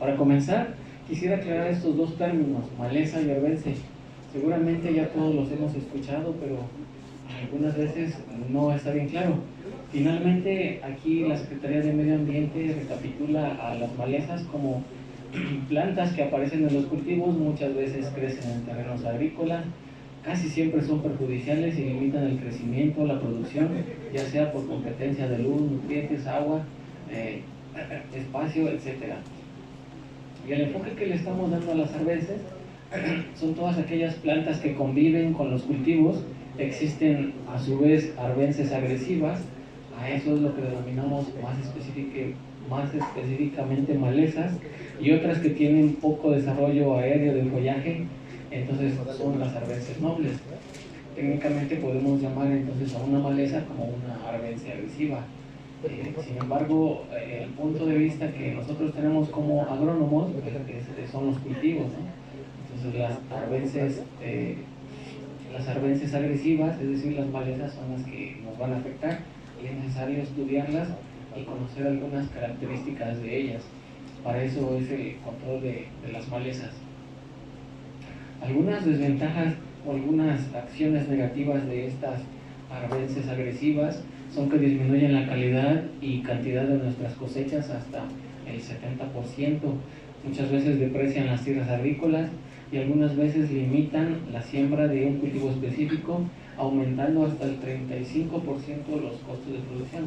Para comenzar, quisiera aclarar estos dos términos, maleza y arbense. Seguramente ya todos los hemos escuchado, pero algunas veces no está bien claro. Finalmente, aquí la Secretaría de Medio Ambiente recapitula a las malezas como plantas que aparecen en los cultivos, muchas veces crecen en terrenos agrícolas, casi siempre son perjudiciales y limitan el crecimiento, la producción, ya sea por competencia de luz, nutrientes, agua, espacio, etc. Y el enfoque que le estamos dando a las arbences son todas aquellas plantas que conviven con los cultivos. Existen a su vez arbences agresivas, a eso es lo que denominamos más específicamente malezas, y otras que tienen poco desarrollo aéreo del follaje, entonces son las arbences nobles. Técnicamente podemos llamar entonces a una maleza como una arbense agresiva. Sin embargo, el punto de vista que nosotros tenemos como agrónomos son los cultivos, ¿no? Entonces las arbences agresivas, es decir, las malezas, son las que nos van a afectar y es necesario estudiarlas y conocer algunas características de ellas. Para eso es el control de las malezas. Algunas desventajas o algunas acciones negativas de estas arbences agresivas son que disminuyen la calidad y cantidad de nuestras cosechas hasta el 70%. Muchas veces deprecian las tierras agrícolas y algunas veces limitan la siembra de un cultivo específico, aumentando hasta el 35% los costos de producción.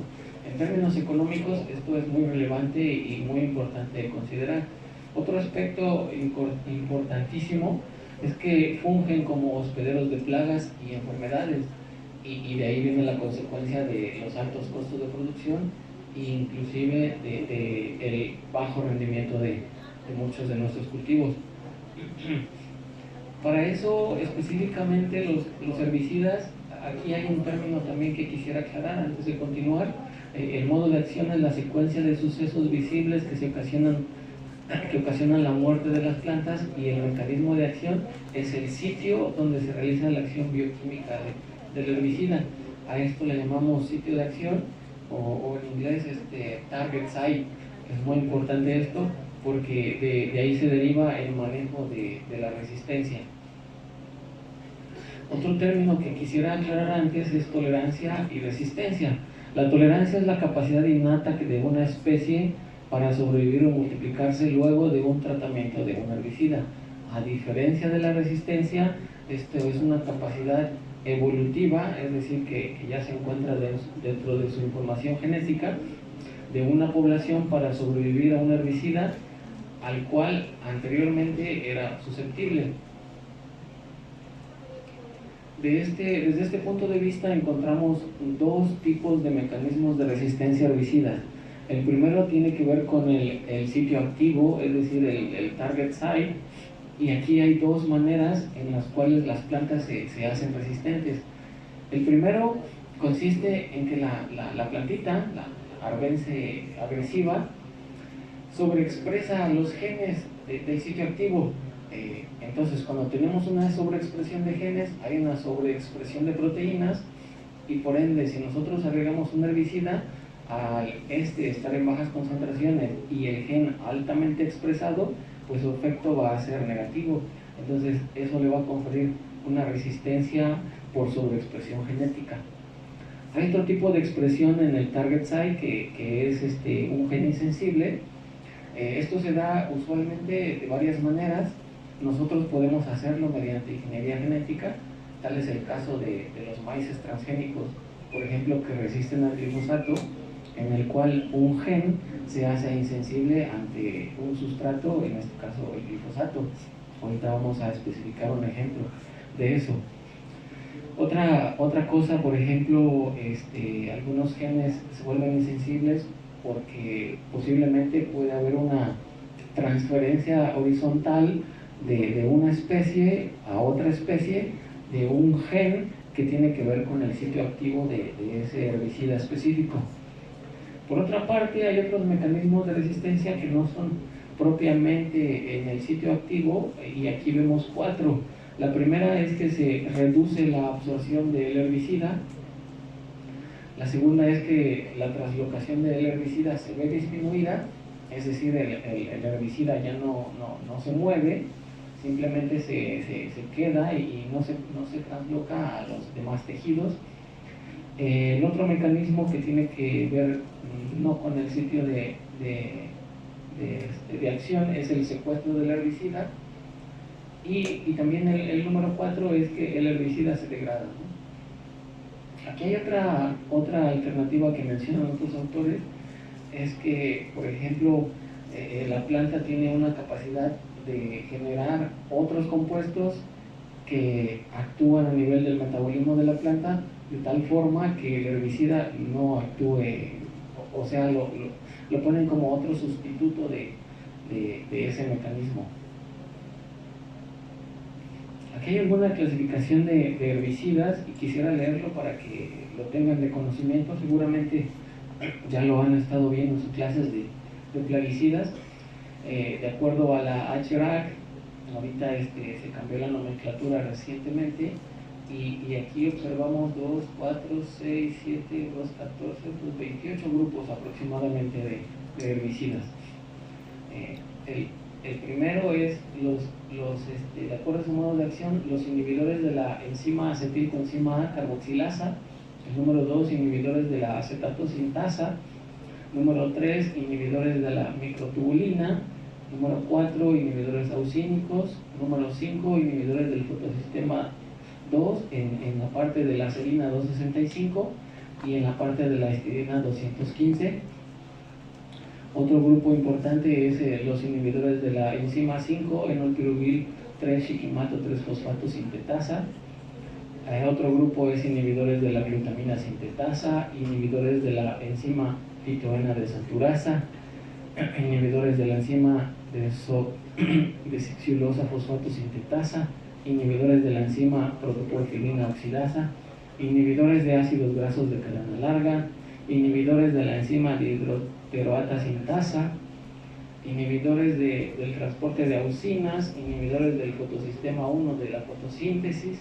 En términos económicos, esto es muy relevante y muy importante de considerar. Otro aspecto importantísimo es que fungen como hospederos de plagas y enfermedades, y de ahí viene la consecuencia de los altos costos de producción e inclusive el bajo rendimiento de muchos de nuestros cultivos. Para eso, específicamente los herbicidas, aquí hay un término también que quisiera aclarar antes de continuar. El modo de acción es la secuencia de sucesos visibles que ocasionan la muerte de las plantas, y el mecanismo de acción es el sitio donde se realiza la acción bioquímica del herbicida. A esto le llamamos sitio de acción, o en inglés target site. Es muy importante esto porque de ahí se deriva el manejo de la resistencia. Otro término que quisiera aclarar antes es tolerancia y resistencia. La tolerancia es la capacidad innata de una especie para sobrevivir o multiplicarse luego de un tratamiento de un herbicida. A diferencia de la resistencia, esto es una capacidad evolutiva, es decir, que ya se encuentra dentro de su información genética de una población para sobrevivir a un herbicida al cual anteriormente era susceptible. Desde este punto de vista encontramos dos tipos de mecanismos de resistencia a herbicidas. El primero tiene que ver con el sitio activo, es decir, el target site, y aquí hay dos maneras en las cuales las plantas se hacen resistentes. El primero consiste en que la plantita, la arbense agresiva, sobreexpresa los genes del sitio activo. Entonces, cuando tenemos una sobreexpresión de genes, hay una sobreexpresión de proteínas, y por ende, si nosotros agregamos un herbicida, al estar en bajas concentraciones y el gen altamente expresado, pues su efecto va a ser negativo. Entonces, eso le va a conferir una resistencia por sobreexpresión genética. Hay otro tipo de expresión en el target site que es un gen insensible. Esto se da usualmente de varias maneras. Nosotros podemos hacerlo mediante ingeniería genética. Tal es el caso de los maíces transgénicos, por ejemplo, que resisten al glifosato, en el cual un gen se hace insensible ante un sustrato, en este caso el glifosato. Ahorita vamos a especificar un ejemplo de eso. Otra cosa, por ejemplo, algunos genes se vuelven insensibles porque posiblemente puede haber una transferencia horizontal de una especie a otra especie de un gen que tiene que ver con el sitio activo de ese herbicida específico. Por otra parte, hay otros mecanismos de resistencia que no son propiamente en el sitio activo, y aquí vemos 4. La primera es que se reduce la absorción del herbicida. La segunda es que la translocación del herbicida se ve disminuida. es decir, el herbicida ya no se mueve, simplemente se queda y no se trasloca a los demás tejidos. El otro mecanismo que tiene que ver no con el sitio de acción es el secuestro del herbicida, y también el número 4 es que el herbicida se degrada, ¿no? Aquí hay otra alternativa que mencionan otros autores, es que, por ejemplo, la planta tiene una capacidad de generar otros compuestos que actúan a nivel del metabolismo de la planta de tal forma que el herbicida no actúe, o sea, lo ponen como otro sustituto de ese mecanismo. Aquí hay alguna clasificación de herbicidas y quisiera leerlo para que lo tengan de conocimiento. Seguramente ya lo han estado viendo en sus clases de plaguicidas. De acuerdo a la HRAC, ahorita se cambió la nomenclatura recientemente, y aquí observamos 2, 4, 6, 7, 2, 14, pues 28 grupos aproximadamente de herbicidas. El primero es de acuerdo a su modo de acción, los inhibidores de la enzima acetilcoenzima A carboxilasa. El número 2, inhibidores de la acetato sintasa. Número 3, inhibidores de la microtubulina. Número 4, inhibidores auxínicos. Número 5, inhibidores del fotosistema 2 en la parte de la serina 265 y en la parte de la histidina 215. Otro grupo importante es los inhibidores de la enzima 5, enolpirubil 3-shikimato 3-fosfato sintetasa. Otro grupo es inhibidores de la glutamina sintetasa, inhibidores de la enzima pitoena desaturasa, inhibidores de la enzima desoxilosa fosfato sintetasa, inhibidores de la enzima protoporfirina oxidasa, inhibidores de ácidos grasos de cadena larga, inhibidores de la enzima dihidroteroata sintasa, inhibidores del transporte de auxinas, inhibidores del fotosistema 1 de la fotosíntesis,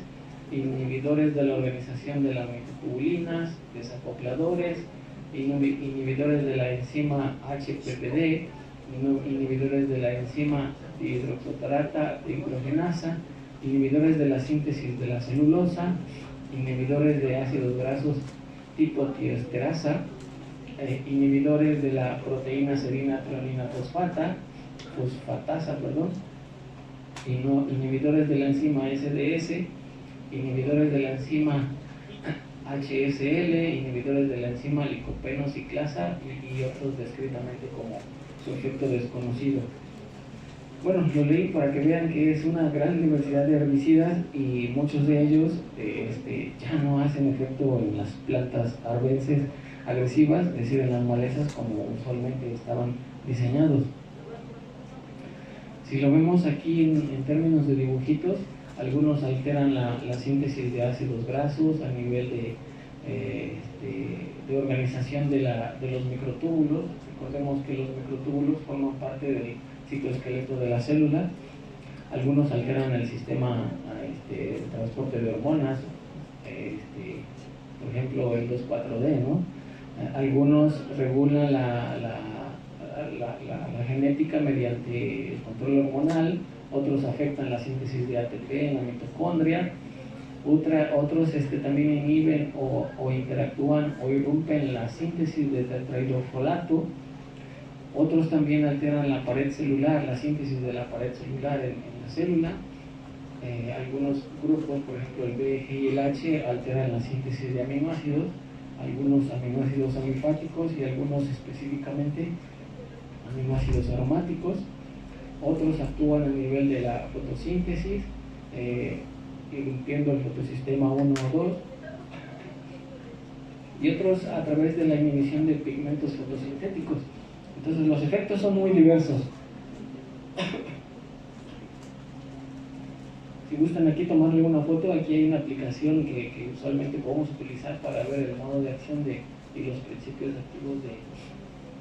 inhibidores de la organización de las mitotubulinas, desacopladores, inhibidores de la enzima HPPD, inhibidores de la enzima dihidroxotarata dihidrogenasa, inhibidores de la síntesis de la celulosa, inhibidores de ácidos grasos tipo tioesterasa, inhibidores de la proteína serina treonina fosfatasa, inhibidores de la enzima SDS, inhibidores de la enzima HSL, inhibidores de la enzima licopeno ciclasa y otros descritamente como su efecto desconocido. Bueno, lo leí para que vean que es una gran diversidad de herbicidas y muchos de ellos ya no hacen efecto en las plantas arbences agresivas, es decir, en las malezas como usualmente estaban diseñados. Si lo vemos aquí en términos de dibujitos, algunos alteran la síntesis de ácidos grasos a nivel de organización de los microtúbulos. Recordemos que los microtúbulos forman parte del citoesqueleto de la célula. Algunos alteran el sistema de transporte de hormonas, por ejemplo el 2,4-D, ¿no? Algunos regulan la genética mediante el control hormonal, otros afectan la síntesis de ATP en la mitocondria, otros también inhiben o interactúan o irrumpen la síntesis de tetrahidrofolato. Otros también alteran la pared celular, la síntesis de la pared celular en la célula. Algunos grupos, por ejemplo el B, G y el H, alteran la síntesis de aminoácidos, algunos aminoácidos alifáticos y algunos específicamente aminoácidos aromáticos. Otros actúan a nivel de la fotosíntesis, irrumpiendo el fotosistema 1 o 2, y otros a través de la inhibición de pigmentos fotosintéticos. Entonces los efectos son muy diversos. Si gustan aquí tomarle una foto, aquí hay una aplicación que usualmente podemos utilizar para ver el modo de acción y los principios activos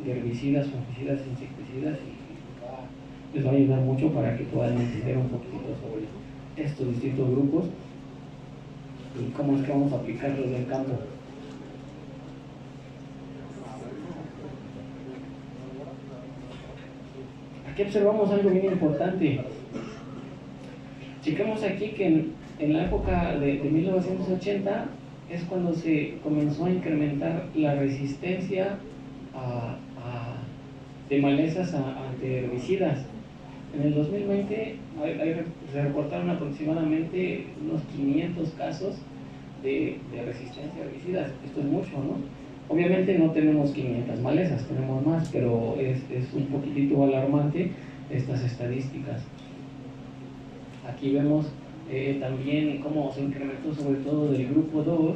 de herbicidas, fungicidas, insecticidas, y les va a ayudar mucho para que puedan entender un poquito sobre estos distintos grupos y cómo es que vamos a aplicarlos en el campo. aquí observamos algo bien importante. Chequemos aquí que en la época de 1980 es cuando se comenzó a incrementar la resistencia de malezas ante herbicidas. En el 2020 se reportaron aproximadamente unos 500 casos de resistencia a herbicidas. Esto es mucho, ¿no? Obviamente no tenemos 500 malezas, tenemos más, pero es un poquitito alarmante estas estadísticas. Aquí vemos también cómo se incrementó sobre todo del grupo 2.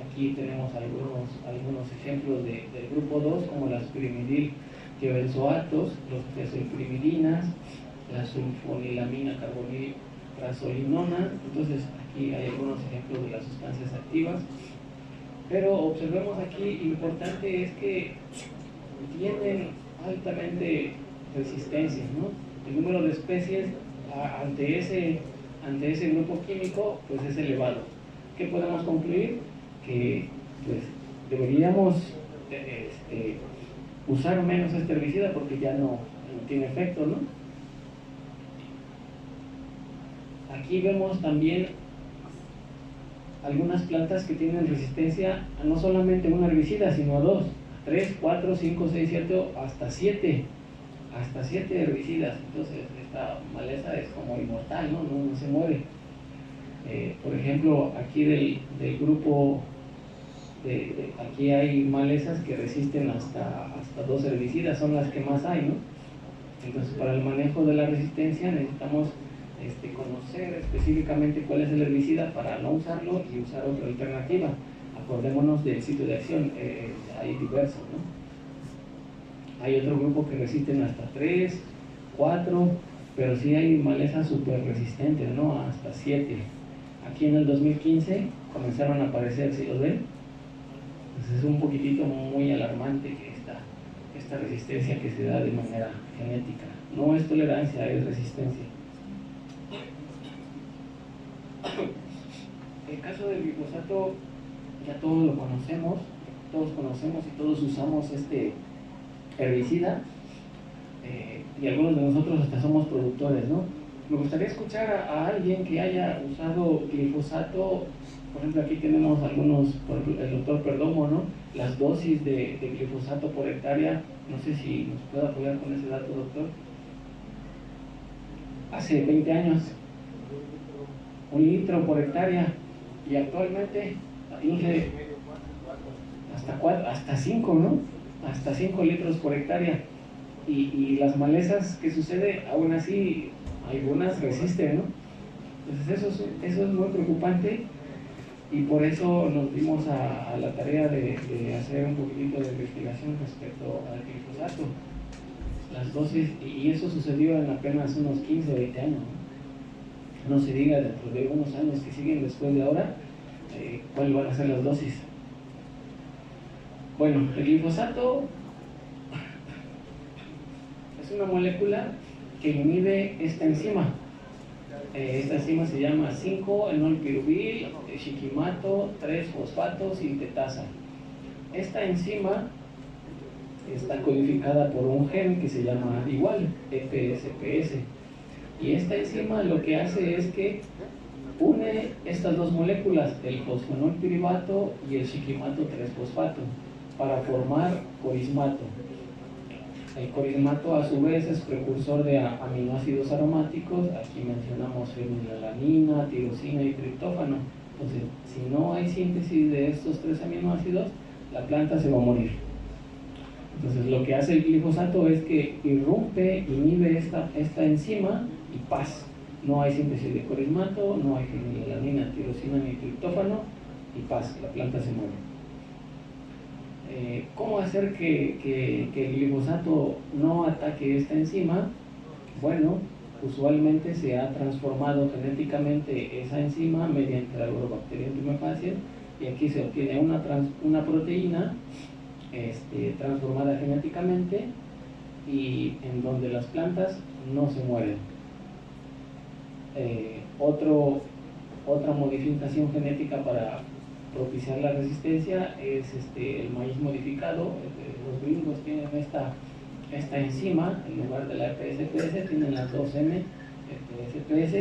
Aquí tenemos algunos ejemplos del grupo 2, como las pirimidil tiobenzoatos, los triazolpirimidinas, la sulfonilamina carbonil trazolinona. Entonces aquí hay algunos ejemplos de las sustancias activas. Pero observemos aquí, importante es que tienen altamente resistencia, ¿no? El número de especies ante ese grupo químico pues es elevado. ¿Qué podemos concluir? Que pues deberíamos usar menos este herbicida porque ya no tiene efecto, ¿no? Aquí vemos también algunas plantas que tienen resistencia a no solamente un herbicida, sino a 2, 3, 4, 5, 6, 7, hasta 7 herbicidas. Entonces esta maleza es como inmortal, no se muere. Por ejemplo, aquí del grupo aquí hay malezas que resisten hasta 2 herbicidas, son las que más hay, ¿no? Entonces para el manejo de la resistencia necesitamos conocer específicamente cuál es el herbicida para no usarlo y usar otra alternativa. Acordémonos del sitio de acción, hay diversos, ¿no? Hay otro grupo que resisten hasta 3, 4, pero sí hay malezas súper resistentes, ¿no? Hasta 7. Aquí en el 2015 comenzaron a aparecer, ¿sí los ven? Entonces es un poquitito muy alarmante que esta resistencia que se da de manera genética. No es tolerancia, es resistencia. El caso del glifosato ya todos lo conocemos, y todos usamos este herbicida, y algunos de nosotros hasta somos productores, ¿no? Me gustaría escuchar a alguien que haya usado glifosato. Por ejemplo, aquí tenemos algunos, por ejemplo, el doctor Perdomo, ¿no? Las dosis de glifosato por hectárea, no sé si nos puede apoyar con ese dato, doctor. Hace 20 años, 1 litro por hectárea, y actualmente hasta 5, ¿no? Hasta 5 litros por hectárea. Y las malezas, ¿qué sucede? Aún así, algunas resisten, ¿no? Entonces eso es muy preocupante, y por eso nos dimos a la tarea de hacer un poquitito de investigación respecto al glifosato. Las dosis, y eso sucedió en apenas unos 15 o 20 años, ¿no? No se diga dentro de unos años que siguen después de ahora, cuáles van a ser las dosis. Bueno, el glifosato es una molécula que inhibe esta enzima. Esta enzima se llama 5-enolpirubil, shikimato, 3-fosfato sintetasa. Esta enzima está codificada por un gen que se llama igual, EPSPS. Y esta enzima lo que hace es que une estas dos moléculas, el fosfonolpiribato y el shikimato 3-fosfato, para formar corismato. El corismato a su vez es precursor de aminoácidos aromáticos. Aquí mencionamos fenilalanina, tirosina y triptófano. Entonces, si no hay síntesis de estos 3 aminoácidos, la planta se va a morir. Entonces, lo que hace el glifosato es que irrumpe, inhibe esta enzima y paz. No hay síntesis de corismato, no hay fenilalanina, tirosina ni triptófano, y paz, la planta se muere. ¿Cómo hacer que el glifosato no ataque esta enzima? Bueno, usualmente se ha transformado genéticamente esa enzima mediante la Agrobacterium tumefaciens, y aquí se obtiene una proteína transformada genéticamente, y en donde las plantas no se mueren. Otra modificación genética para propiciar la resistencia es el maíz modificado. Los gringos tienen esta enzima, en lugar de la PSPS, tienen las 2M, PSPS,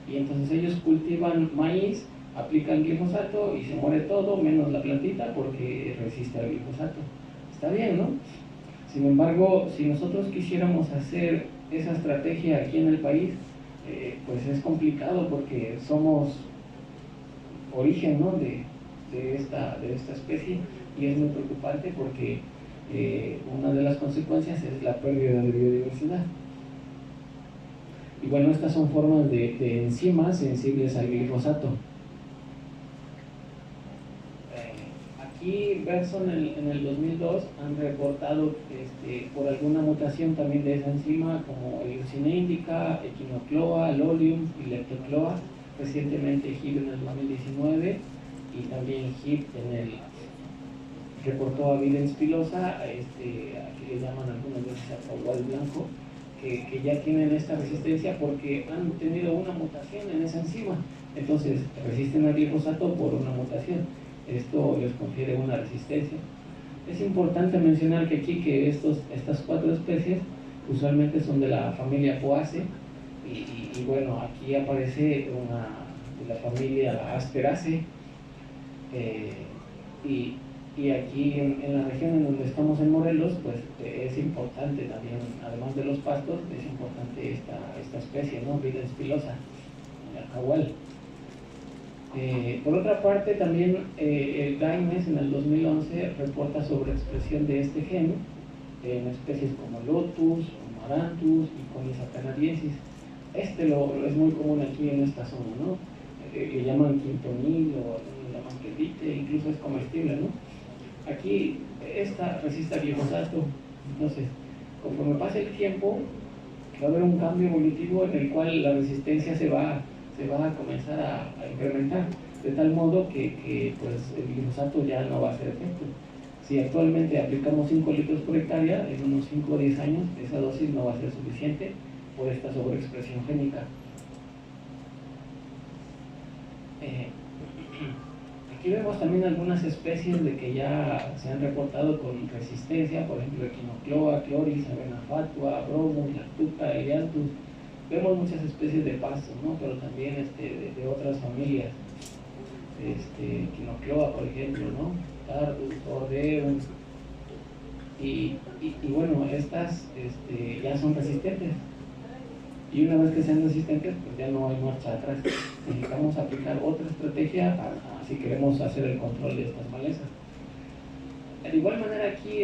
y entonces ellos cultivan maíz, aplican glifosato y se muere todo, menos la plantita, porque resiste al glifosato. Está bien, ¿no? Sin embargo, si nosotros quisiéramos hacer esa estrategia aquí en el país, pues es complicado porque somos origen, ¿no?, de esta especie, y es muy preocupante porque una de las consecuencias es la pérdida de biodiversidad. Y bueno, estas son formas de enzimas sensibles al glifosato. Aquí Bergson en el 2002 han reportado por alguna mutación también de esa enzima, como Leucina indica, Echinocloa, Lolium y Leptocloa, recientemente HIP en el 2019, y también HIP reportó a Videns pilosa, aquí le llaman algunas veces acahual blanco, que ya tienen esta resistencia porque han tenido una mutación en esa enzima, entonces resisten al glifosato por una mutación. Esto les confiere una resistencia. Es importante mencionar que aquí estas 4 especies usualmente son de la familia Poaceae, y bueno, aquí aparece una de la familia Asteraceae, y aquí en la región en donde estamos en Morelos, pues es importante también, además de los pastos, es importante esta especie, ¿no?, Videns pilosa, el acahual. Por otra parte, también el Gaines en el 2011 reporta sobre expresión de este gen en especies como Lotus, Amaranthus y Conisa canadiensis. Es muy común aquí en esta zona, ¿no? Le llaman quintonil o le llaman quelite, incluso es comestible, ¿no? Aquí esta resiste al glifosato, entonces conforme pase el tiempo va a haber un cambio evolutivo en el cual la resistencia se va a comenzar a incrementar, de tal modo que pues el glifosato ya no va a hacer efecto. Si actualmente aplicamos 5 litros por hectárea, en unos 5 o 10 años esa dosis no va a ser suficiente por esta sobreexpresión génica. Aquí vemos también algunas especies de que ya se han reportado con resistencia, por ejemplo Echinocloa, Chloris, Avena fatua, Bromus, Lactuca, Elianthus. Vemos muchas especies de pastos, ¿no?, pero también de otras familias, Echinocloa, por ejemplo, ¿no?, Tardus, Ordeum, y bueno, estas ya son resistentes, y una vez que sean resistentes, pues ya no hay marcha atrás. Necesitamos aplicar otra estrategia si queremos hacer el control de estas malezas. De igual manera aquí,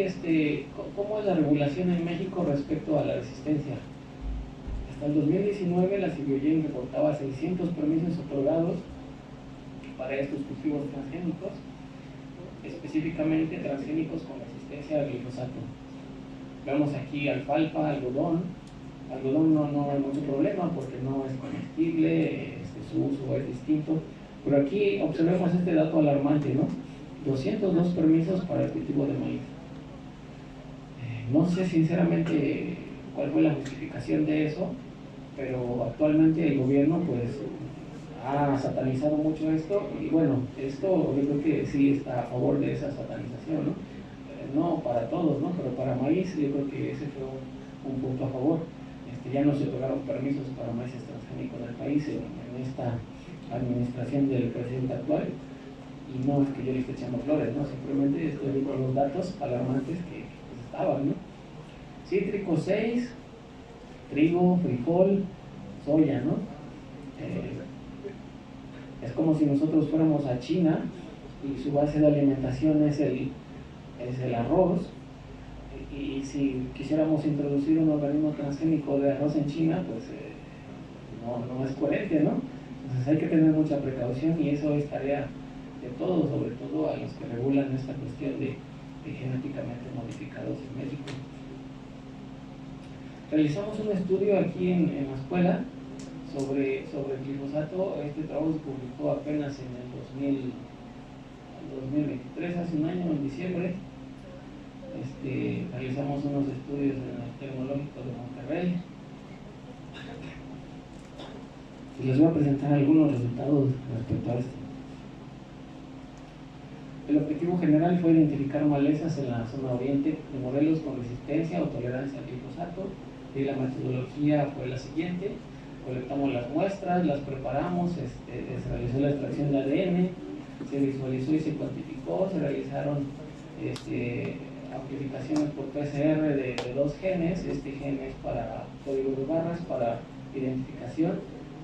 ¿cómo es la regulación en México respecto a la resistencia? Hasta el 2019 la CIBIOYEN reportaba 600 permisos otorgados para estos cultivos transgénicos, específicamente transgénicos con resistencia al glifosato. Vemos aquí alfalfa, algodón no hay mucho problema porque no es comestible, su uso es distinto, pero aquí observemos este dato alarmante, ¿no? 202 permisos para el cultivo de maíz. No sé sinceramente cuál fue la justificación de eso, pero actualmente el gobierno pues ha satanizado mucho esto, y bueno, esto yo creo que sí está a favor de esa satanización, ¿no? No para todos, ¿no?, pero para maíz yo creo que ese fue un punto a favor. Ya no se otorgaron permisos para maíces transgénicos del país en esta administración del presidente actual, y no es que yo le esté echando flores, ¿no?, simplemente estoy con los datos alarmantes que pues estaban, ¿no? Cítrico 6, trigo, frijol, soya, ¿no? Es como si nosotros fuéramos a China y su base de alimentación es el arroz, y si quisiéramos introducir un organismo transgénico de arroz en China, pues no es coherente, ¿no? Entonces hay que tener mucha precaución, y eso es tarea de todos, sobre todo a los que regulan esta cuestión de genéticamente modificados en México. Realizamos un estudio aquí en la escuela sobre el glifosato. Este trabajo se publicó apenas en el 2023, hace un año, en diciembre. Realizamos unos estudios en el Tecnológico de Monterrey, y les voy a presentar algunos resultados respecto a esto. El objetivo general fue identificar malezas en la zona oriente de Morelos con resistencia o tolerancia al glifosato, y la metodología fue la siguiente: colectamos las muestras, las preparamos, se realizó la extracción de ADN, se visualizó y se cuantificó, se realizaron amplificaciones por PCR de dos genes. Este gen es para código de barras, para identificación,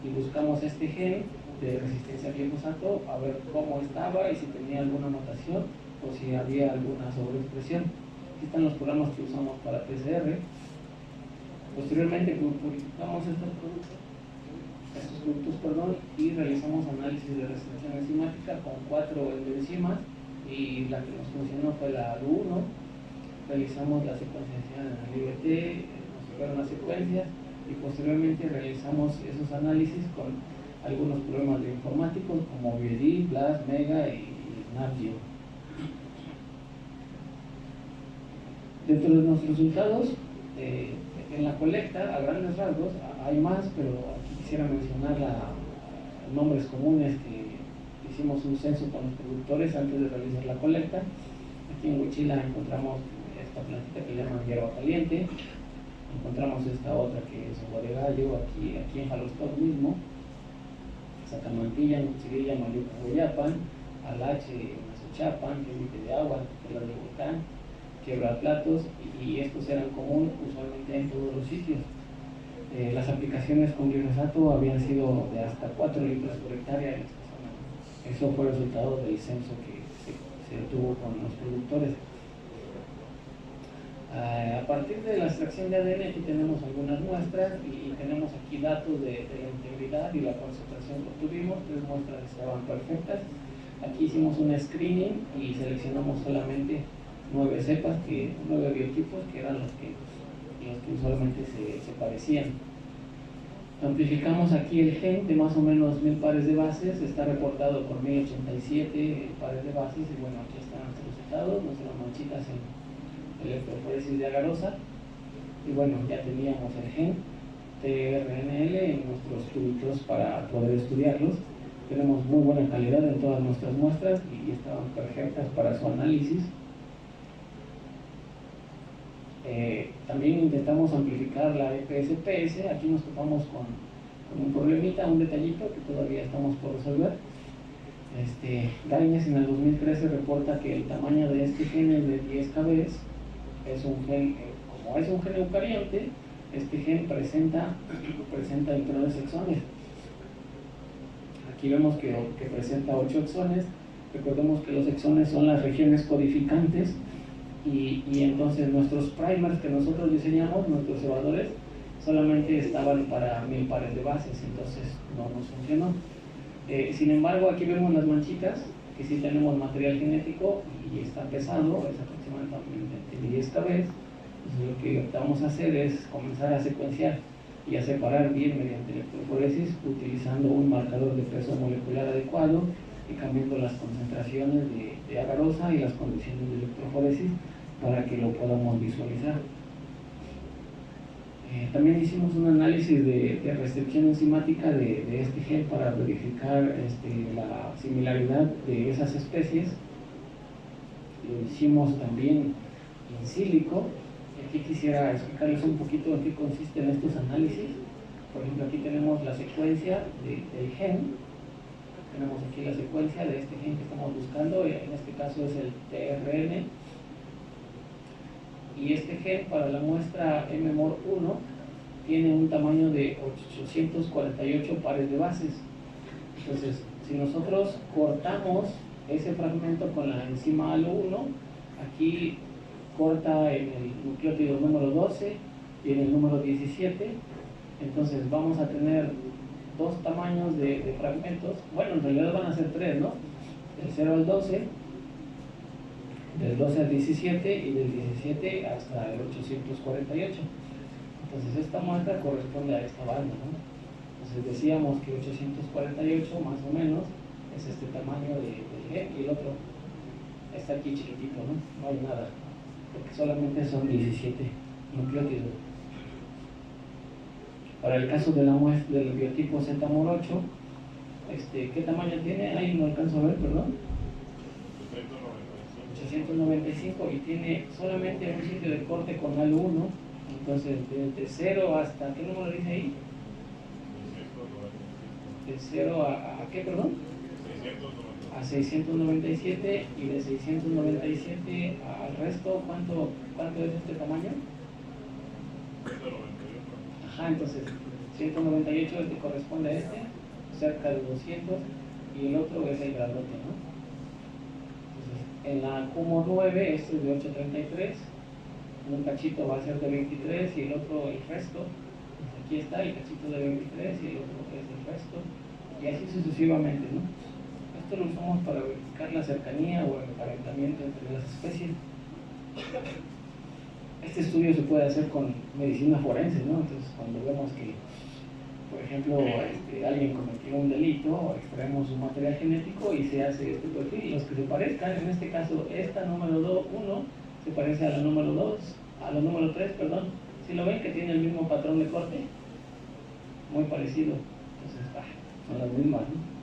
y buscamos este gen de resistencia al glifosato a ver cómo estaba y si tenía alguna mutación o si había alguna sobreexpresión. Aquí están los programas que usamos para PCR. Posteriormente purificamos estos productos, y realizamos análisis de restricción enzimática con 4 enzimas, y la que nos funcionó fue la ALU1. Realizamos la secuenciación en el IBT, nos fueron las secuencias, y posteriormente realizamos esos análisis con algunos programas de informáticos como BioD, BLAST, Mega y SnapGeo. Dentro de nuestros resultados, en la colecta, a grandes rasgos, hay más, pero aquí quisiera mencionar nombres comunes que hicimos un censo con los productores antes de realizar la colecta. Aquí en Huichila encontramos esta plantita que le llaman hierba caliente, encontramos esta otra que es agua de gallo, aquí en Jalostop mismo, Sacamantilla, Nuxirilla, Mayuca, Guayapan, Alache, Mazochapan, Quemite de Agua, Telar de Volcán, Quebraplatos, y estos eran comunes usualmente en todos los sitios. Las aplicaciones con glifosato habían sido de hasta 4 litros por hectárea en esta zona. Eso fue resultado del censo que se tuvo con los productores. A partir de la extracción de ADN, aquí tenemos algunas muestras y tenemos aquí datos de la integridad y la concentración que obtuvimos. 3 muestras estaban perfectas. Aquí hicimos un screening y seleccionamos solamente 9 cepas, 9 biotipos, que eran los que usualmente se parecían. Amplificamos aquí el gen de más o menos 1000 pares de bases, está reportado por 1087 pares de bases, y bueno, aquí están los resultados, nuestras manchitas en electroforesis de agarosa, y bueno, ya teníamos el gen tRNL en nuestros tubitos para poder estudiarlos. Tenemos muy buena calidad en todas nuestras muestras y estaban perfectas para su análisis. También intentamos amplificar la EPS-PS. Aquí nos topamos con un problemita, un detallito que todavía estamos por resolver. Gaines en el 2013 reporta que el tamaño de este gen es de 10 kb. Es un gen, como es un gen eucarionte, este gen presenta entre 2 exones. Aquí vemos que presenta 8 exones. Recordemos que los exones son las regiones codificantes, y entonces nuestros primers que nosotros diseñamos, nuestros cebadores, solamente estaban para 1000 pares de bases, entonces no nos funcionó. Sin embargo, aquí vemos las manchitas, que sí tenemos material genético y está pesado, es aproximadamente 10 kb. Entonces lo que vamos a hacer es comenzar a secuenciar y a separar bien mediante electroforesis, utilizando un marcador de peso molecular adecuado y cambiando las concentraciones de agarosa y las condiciones de electroforesis para que lo podamos visualizar. También hicimos un análisis de restricción enzimática de este gen para verificar la similaridad de esas especies. Lo hicimos también in sílico. Aquí quisiera explicarles un poquito en qué consisten estos análisis. Por ejemplo, aquí tenemos la secuencia del gen. Tenemos aquí la secuencia de este gen que estamos buscando, y en este caso es el tRN. Y este gen para la muestra MMOR1 tiene un tamaño de 848 pares de bases. Entonces, si nosotros cortamos ese fragmento con la enzima ALO1, aquí corta en el nucleótido número 12 y en el número 17, entonces vamos a tener 2 tamaños de fragmentos. Bueno, en realidad van a ser 3, ¿no? Del 0 al 12, del 12 al 17 y del 17 hasta el 848. Entonces esta muestra corresponde a esta banda, ¿no? Entonces decíamos que 848 más o menos es este tamaño del gen, y el otro está aquí chiquitito, ¿no? No hay nada, porque solamente son 17 nucleótidos. Para el caso de la muestra del biotipo ZMOR8, ¿qué tamaño tiene? Ahí no alcanzo a ver, perdón. 895 y tiene solamente un sitio de corte con halo 1, entonces desde 0 hasta, ¿qué número dice ahí? De 0 a ¿qué, perdón? A 697 y de 697 al resto, ¿cuánto es este tamaño? Ajá, entonces 198 es el que corresponde a este, cerca de 200, y el otro es el grandote, ¿no? Entonces, en la Cumo 9, este es de 833, un cachito va a ser de 23 y el otro el resto. Pues aquí está el cachito de 23 y el otro es el resto, y así sucesivamente, ¿no? Esto lo usamos para verificar la cercanía o el emparentamiento entre las especies. Este estudio se puede hacer con medicina forense, ¿no? Entonces, cuando vemos que, por ejemplo, alguien cometió un delito, extraemos su material genético y se hace este perfil. Los que se parezcan, en este caso, esta número 1 se parece a la número 2, a la número 3, perdón. Si lo ven que tiene el mismo patrón de corte, muy parecido. Entonces, son las mismas, ¿no?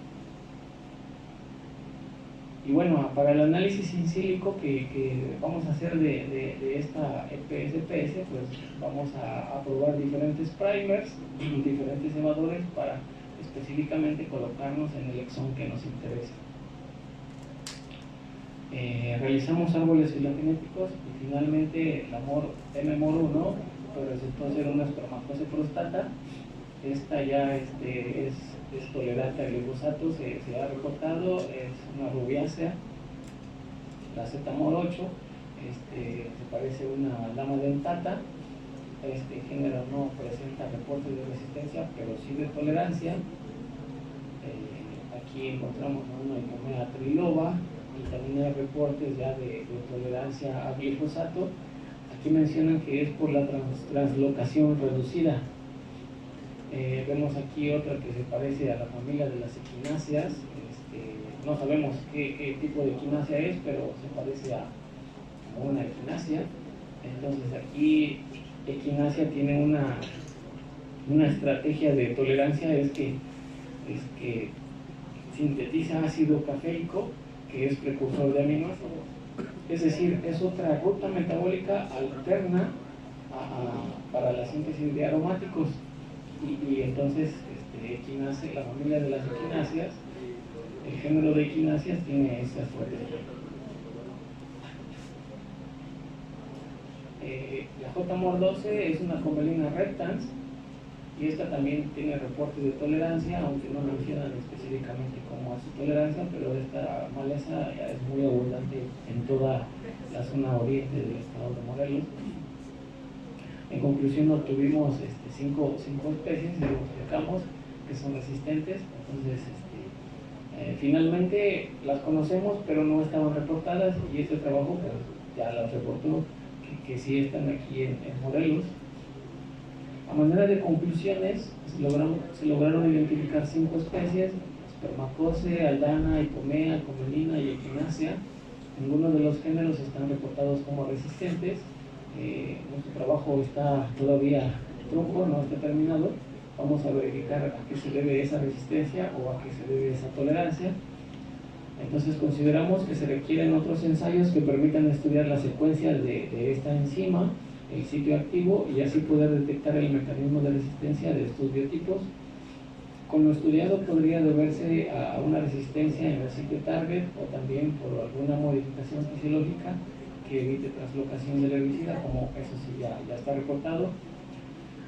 Y bueno, para el análisis in silico que vamos a hacer de esta EPS-PS, pues vamos a probar diferentes primers y diferentes cebadores para específicamente colocarnos en el exón que nos interesa. Realizamos árboles filogenéticos y finalmente la M-MOR1 pues resultó ser una espermatoce prostata. Esta ya es tolerante al glifosato, se ha reportado, es una rubiácea. La Z-MOR8 se parece a una lama dentata. Este género no presenta reportes de resistencia, pero sí de tolerancia. Aquí encontramos una Icomea triloba y también hay reportes ya de tolerancia a glifosato. Aquí mencionan que es por la translocación reducida. Vemos aquí otra que se parece a la familia de las equináceas. No sabemos qué tipo de equinácea es, pero se parece a una equinácea. Entonces aquí equinácea tiene una estrategia de tolerancia, es que sintetiza ácido cafeico, que es precursor de aminoácidos. Es decir, es otra ruta metabólica alterna para la síntesis de aromáticos. Y entonces equinácea, la familia de las equináceas, el género de equináceas tiene esa estrategia. La J-MOR12 es una Comelina rectans y esta también tiene reportes de tolerancia, aunque no mencionan específicamente cómo hace tolerancia, pero esta maleza ya es muy abundante en toda la zona oriente del estado de Morelos. En conclusión, obtuvimos 5 especies, identificamos que son resistentes. Entonces finalmente las conocemos, pero no estaban reportadas, y este trabajo pues, ya las reportó que sí están aquí en Morelos. A manera de conclusiones, se lograron identificar 5 especies: espermatoce, aldana, Icomea, Comelina y equinácea. Ninguno de los géneros están reportados como resistentes. Nuestro trabajo está todavía trunco, no está terminado. Vamos a verificar a qué se debe esa resistencia o a qué se debe esa tolerancia. Entonces consideramos que se requieren otros ensayos que permitan estudiar la secuencia de esta enzima, el sitio activo, y así poder detectar el mecanismo de resistencia de estos biotipos. Con lo estudiado podría deberse a una resistencia en el sitio target o también por alguna modificación fisiológica que evite translocación del herbicida, como eso sí ya está reportado.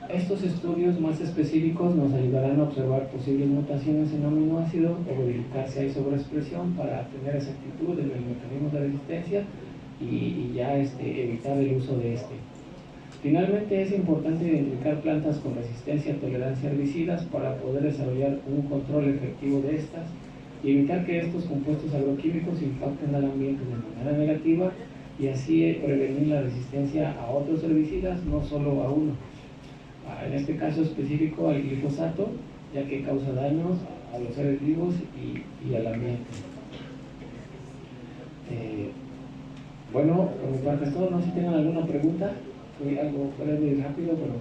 Estos estudios más específicos nos ayudarán a observar posibles mutaciones en aminoácidos o verificar si hay sobreexpresión para tener exactitud en el mecanismo de resistencia y ya evitar el uso de este. Finalmente, es importante identificar plantas con resistencia a tolerancia a herbicidas para poder desarrollar un control efectivo de estas y evitar que estos compuestos agroquímicos impacten al ambiente de manera negativa, y así prevenir la resistencia a otros herbicidas, no solo a uno. En este caso específico al glifosato, ya que causa daños a los seres vivos y al ambiente. Bueno, por mi parte es todo. No sé si tienen alguna pregunta. Fue algo breve y rápido, pero